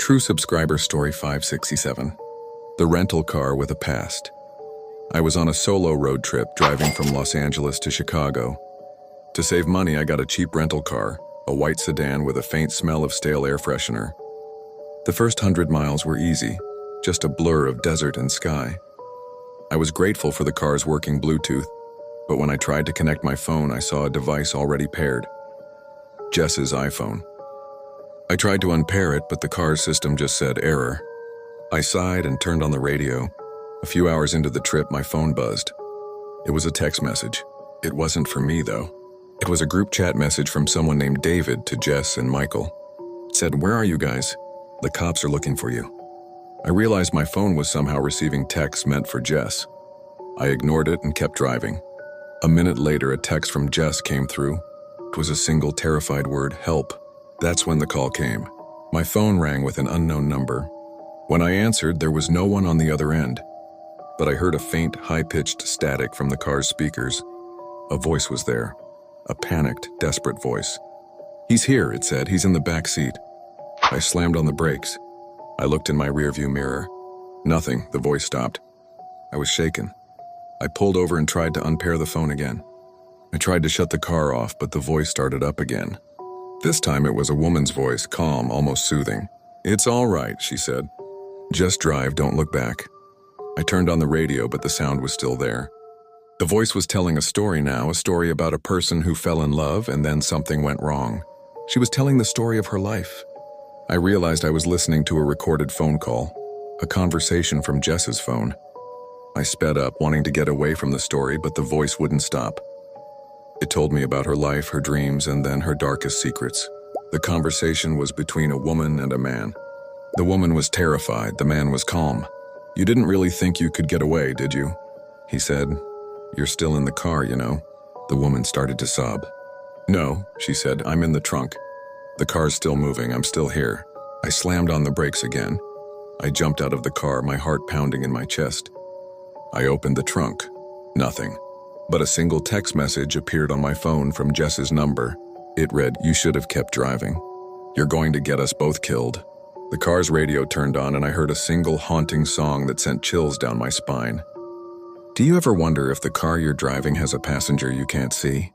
True subscriber story 567. The rental car with a past. I was on a solo road trip driving from Los Angeles to Chicago. To save money, I got a cheap rental car, a white sedan with a faint smell of stale air freshener. The first 100 miles were easy, just a blur of desert and sky. I was grateful for the car's working Bluetooth, but when I tried to connect my phone, I saw a device already paired. Jess's iPhone. I tried to unpair it, but the car's system just said error. I sighed and turned on the radio. A few hours into the trip, my phone buzzed. It was a text message. It wasn't for me, though. It was a group chat message from someone named David to Jess and Michael. It said, "Where are you guys? The cops are looking for you." I realized my phone was somehow receiving texts meant for Jess. I ignored it and kept driving. A minute later, a text from Jess came through. It was a single terrified word, "Help." That's when the call came. My phone rang with an unknown number. When I answered, there was no one on the other end, but I heard a faint, high-pitched static from the car's speakers. A voice was there, a panicked, desperate voice. "He's here," it said. "He's in the back seat." I slammed on the brakes. I looked in my rearview mirror. Nothing. The voice stopped. I was shaken. I pulled over and tried to unpair the phone again. I tried to shut the car off, but the voice started up again. This time it was a woman's voice, calm, almost soothing. "It's all right," she said. "Just drive, don't look back." I turned on the radio, but the sound was still there. The voice was telling a story now, a story about a person who fell in love and then something went wrong. She was telling the story of her life. I realized I was listening to a recorded phone call, a conversation from Jess's phone. I sped up, wanting to get away from the story, but the voice wouldn't stop. It told me about her life, her dreams, and then her darkest secrets. The conversation was between a woman and a man. The woman was terrified, the man was calm. "You didn't really think you could get away, did you?" he said. "You're still in the car, you know." The woman started to sob. "No," she said, "I'm in the trunk. The car's still moving, I'm still here." I slammed on the brakes again. I jumped out of the car, my heart pounding in my chest. I opened the trunk. Nothing. But a single text message appeared on my phone from Jess's number. It read, "You should have kept driving. You're going to get us both killed." The car's radio turned on and I heard a single haunting song that sent chills down my spine. Do you ever wonder if the car you're driving has a passenger you can't see?